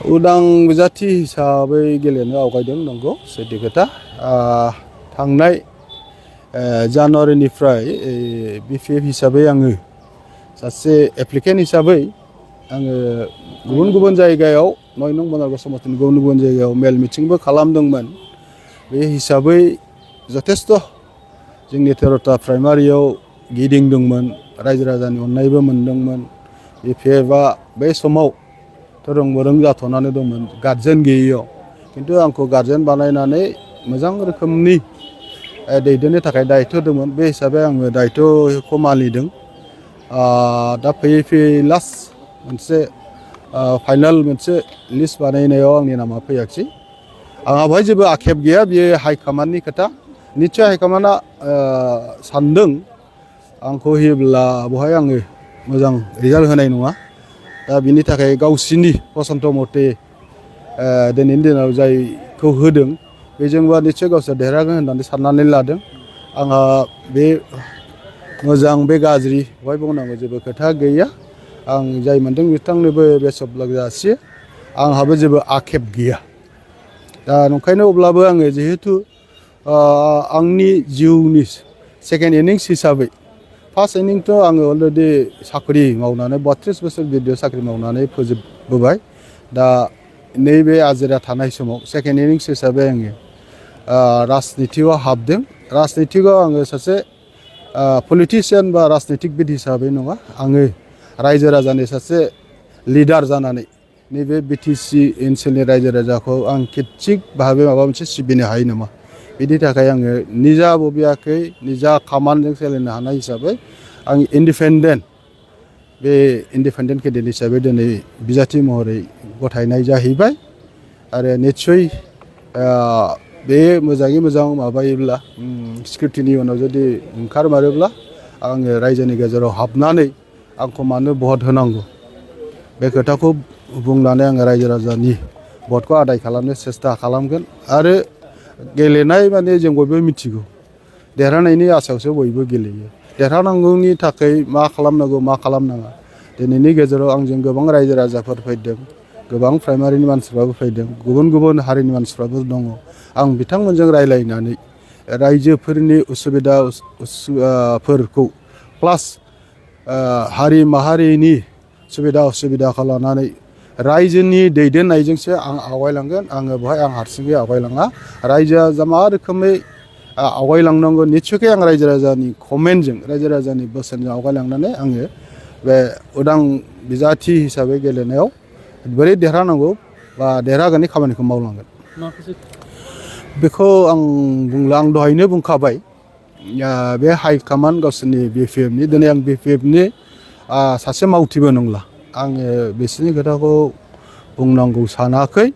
उदां बिजाथि हिसाबै गेलेनो आवगायदों नंगौ सैथो खोथा थांनाय जानुवारिनिफ्राय बिपिएफ हिसाबै आङो सासे एप्लिकेन्ट हिसाबै आङो गुबुन गुबुन जायगायाव 9 नं बनरग समस्थिनि गुबुन गुबुन जायगायाव मेल मिटिंबो खालामदोंमोन बे हिसाबै जथेस्थ' जोंनि 13टा प्राइमारियाव गिदिंदोंमोन रायजो राजानि अननायबो मोनदोंमोन बिपिएफआ बै समाव रों बोरों जाथ'नानै दंमोन गार्जेन गैयैयाव खिन्थु आंखौ गार्जेन बानायनानै मोजां रोखोमनि दैदेननो थाखाय दायित्व दंमोन बे हिसाबै आङो दायित्वखौ मानिदों दा फैयै फैयै लास्ट मोनसे फाइनाल मोनसे लिस्ट बानायनायाव आंनि नामा फैयाखिसै आंहा बेवहाय जेबो आक्षेप गैया बेयो हाइकमान्डनि खोथा निस्सय हाइकमान्डआ सानदों आंखौ होयोब्ला बेवहाय आङो मोजां रिजाल्ट होनाय नङा दा बिनि थाखाय गावसिनि फसन्थ मथे दिनैनि दिनाव जायखौ होदों बेजोंबा निस्सय गावसोर देरहागोन होननानै साननानै लादों आंहा बे मोजां बे गाज्रि बेवहाय बुंनांगौ जेबो खोथा गैया आं जाय मोनदों बिथांनोबो बेस्ट अफ लाक जासियो आंहाबो जेबो आक्षेप गैया दा नंखायनो अब्लाबो आङो जिहेतु आंनि जिउनि सेकेन्ड इनिंस हिसाबै फार्स्ट इनिंथ' आङो अलरेडि साख्रि मावनानै 32 बोसोर गिदिर साख्रि मावनानै फोजोबबोबाय दा नैबे आजिरा थानाय समाव सेकेन्ड इनिंस हिसाबै आङो राजनितिआव हाबदों राजनितिआव आङो सासे पलिटिशियान बा राजनितिकबिद हिसाबै नङा आङो रायजो राजानि सासे लिडार जानानै नैबे बिटिसि ओनसोलनि रायजो राजाखौ आं खितसिक भाबै माबा मोनसे सिबिनो हायो नामा बिनि थाखाय आङो निजा बबेयाखै निजा खामानिजों सोलिनो हानाय हिसाबै आं इन्डिपेन्डेन्ट बे इन्डिपेन्डेन्ट केन्डिडेट हिसाबै दिनै बिजाथि महरै गथायनाय जाहैबाय आरो निस्सय बे मोजाङै मोजां माबायोब्ला स्क्रुटिनि उनाव जुदि ओंखारमारोब्ला आङो रायजोनि गेजेराव हाबनानै आंखौ मानो भट होनांगौ बे खोथाखौ बुंनानै आङो रायजो राजानि भटखौ आदाय खालामनो सेस्था खालामगोन आरो गेलेनाय माने जों बयबो मिथिगौ देरहानायनि आसायावसो बयबो गेलेयो देरहानांगौनि थाखाय मा खालामनांगौ मा खालामनाङा दिनैनि गेजेराव आंजों गोबां रायजो राजाफोर फैदों गोबां प्राइमारिनि मानसिफ्राबो फैदों गुबुन गुबुन हारिनि मानसिफ्राबो दङ आं बिथांमोनजों रायज्लायनानै रायजोफोरनि उसुबिदा फोरखौ प्लास हारि माहारिनि सुबिदा उसुबिदाखौ लानानै रायजोनि दैदेननायजोंसो आं आवगायलांगोन आङो बेवहाय आं हारसिङै आवगायलाङा रायजोआ जा मा रोखोमै आवगायलांनांगौ निस्सयकै आं रायजो राजानि कमेन्टजों रायजो राजानि बोसोनजों आवगायलांनानै आङो बे उदां बिजाथि हिसाबै गेलेनायाव बोरै देरहानांगौ बा देरहागोननि खामानिखौ मावलांगोन बेखौ आं बुंला आं दहायनो बुंखाबाय बे हाइकमान्ड गावसोरनि बिपिएफनि दिनै आं बिपिएफनि सासे मावथिबो नंला आङो बिसोरनि खोथाखौ बुंनांगौ सानाखै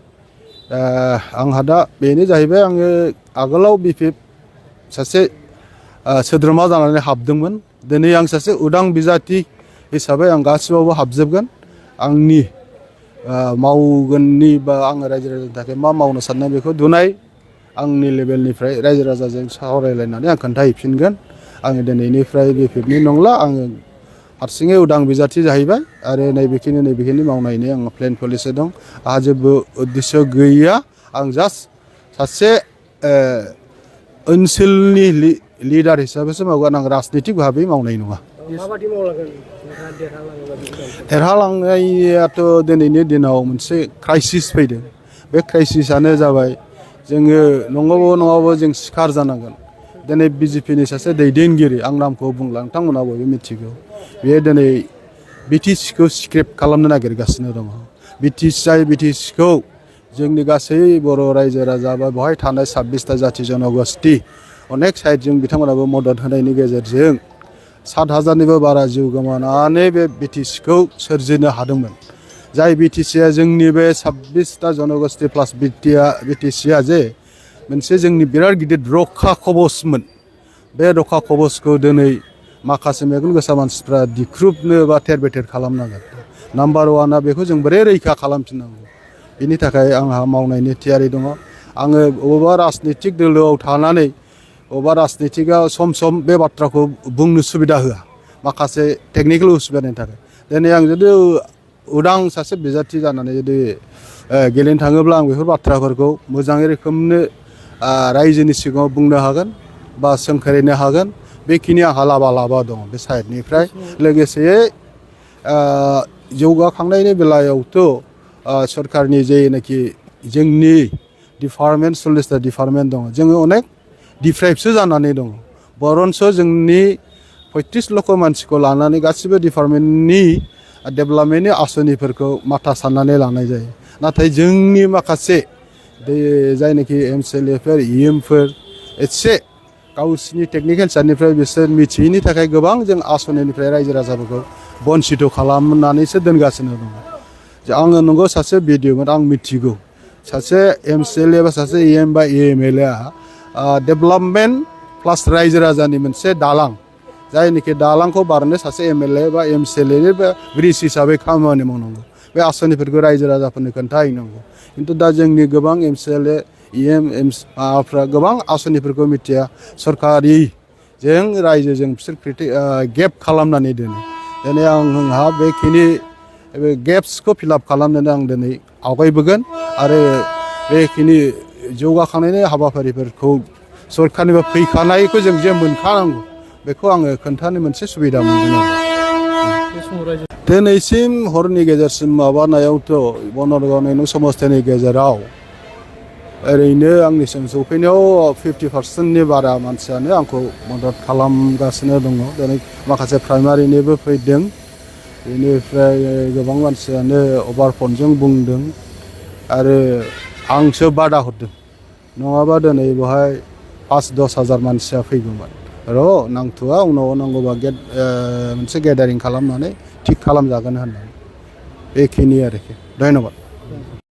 आंहा दा बेनो जाहैबाय आङो आगोलाव बिपिएफ सासे सोद्रोमा जानानै हाबदोंमोन दिनै आं सासे उदां बिजाथि हिसाबै आं गासिबावबो हाबजोबगोन आंनि मावगोननि बा आङो रायजो राजानि थाखाय मा मावनो सानदों बेखौ दुनाय आंनि लेभेलनिफ्राय रायजो राजाजों सावरायलायनानै आं खोन्थाहैफिनगोन आङो दिनैनिफ्राय बिपिएफनि नंला आङो हारसिङै उदां बिजाथि जाहैबाय आरो नैबेखिनि मावनायनि आं प्लेन पलिसि दं आंहा जेबो उद्देश्य गैया आं जास्ट सासे ओनसोलनि लिडार हिसाबैसो मावगोन आं राजनितिक भाबै मावनाय नङा माबादि मावलांगोन देरहालांनायाथ' दिनैनि दिनाव मोनसे क्राइसिस फैदों बे क्राइसिसआनो जाबाय जोङो नङाबो जों सिखार जानांगोन दिनै बिजेपिनि सासे दैदेनगिरि आं नामखौ बुंला नोंथांमोना बयबो मिथिगौ बेयो दिनै बिटिसिखौ स्क्रेप खालामनो नागिरगासिनो दङ बिटिसिखौ जोंनि गासै बर' रायजो राजा बा बेवहाय थानाय 26टा जाथि जनगोष्ठी अनेक साइडजों बिथांमोनाबो मदद होनायनि गेजेरजों 7,000निबो बारा जिउ गोमानानै बे बिटिसिखौ सोरजिनो हादोंमोन जाय बिटिसिया जोंनि बे 26टा जनगोष्ठी प्लास बिटिसिया जे मोनसे जोंनि बिराद गिदिर रखा कबचमोन बे रखा कबचखौ दिनै माखासे मेगन गोसा मानसिफ्रा दिख्रुबनो बा थेर बेथेर खालामनांगोन नाम्बार वानआ बेखौ जों बोरै रैखा खालामफिननांगौ बिनि थाखाय आंहा मावनायनि थियारि दङ आङो बबेबा राजनितिक दोलोआव थानानै बबेबा राजनितिकआ सम सम बे बाथ्राखौ बुंनो सुबिदा होआ माखासे टेकनिकेल उसुबिदानि थाखाय दिनै आं जुदि उदां सासे बिजाथि जानानै जुदि गेलेनो थाङोब्ला आं बेफोर बाथ्राफोरखौ मोजाङै रोखोमनो रायजोनि सिगाङाव बुंनो हागोन बा सोंखारिनो हागोन बेखिनि आंहा लाबा दङ बे साइडनिफ्राय लोगोसे जौगाखांनायनि बेलायावथ' सरकारनि जेनाखि जोंनि डिपार्टमेन्ट 40टा डिपार्टमेन्ट दङ जोङो अनेक डिप्राइभसो जानानै दङ बरन्स जोंनि 35 लख मानसिखौ लानानै गासिबो डिपार्टमेन्टनि डेभेलपमेन्टनि आसनिफोरखौ माथा साननानै लानाय जायो नाथाय जोंनि माखासे जायनाखि एमसिएलएफोर इएमफोर एसे गावसिनि टेकनिकेल साइडनिफ्राय बिसोर मिथियैनि थाखाय गोबां जों आसनिनिफ्राय रायजो राजाफोरखौ बन्सित खालामनानैसो दोनगासिनो दङ आङो नंगौ सासे बिडिअमोन आं मिथिगौ सासे एमसिएलए बा सासे इएम बा इएमएलए डेभेलपमेन्ट प्लास रायजो राजानि मोनसे दालां जायनिखि दालांखौ बारनो सासे एमएलए बा एमसिएलए बा ब्रिज हिसाबै खामानि मावनांगौ बे आसनिफोरखौ रायजो राजाफोरनो खोन्थाहैनांगौ खिन्थु दा जोंनि गोबां एमसिएलए इएम माबाफ्रा गोबां आसनिफोरखौ मिथिया सरकारि जों रायजोजों बिसोर गेप खालामनानै दोनो दिनै आंहा बेखिनि गेप्सखौ फिलाप खालामनानै आं दिनै आवगायबोगोन आरो बेखिनि जौगाखांनायनि हाबाफारिफोरखौ सरकारनिफ्राय फैखानायखौ जों जे मोनखानांगौ बेखौ आङो खोन्थानो मोनसे सुबिदा मोनगोन आरो दिनैसिम हरनि गेजेरसिम माबानायावथ' बनरगाव नों समस्थिनि गेजेराव ओरैनो आंनिसिम सौफैनायाव 50%नि बारा मानसियानो आंखौ मदद खालामगासिनो दङ दिनै माखासे प्राइमारिनिबो फैदों बेनिफ्राय गोबां मानसियानो अभार फनजों बुंदों आरो आंसो बादा हरदों नङाबा दिनै बेवहाय 5-10 हाजार मानसिया फैगौमोन र' नांथ'वा उनाव नांगौबा मोनसे गेदारिं खालामनानै थिग खालामजागोन होननानै बेखिनि आरोखि धन्यबाद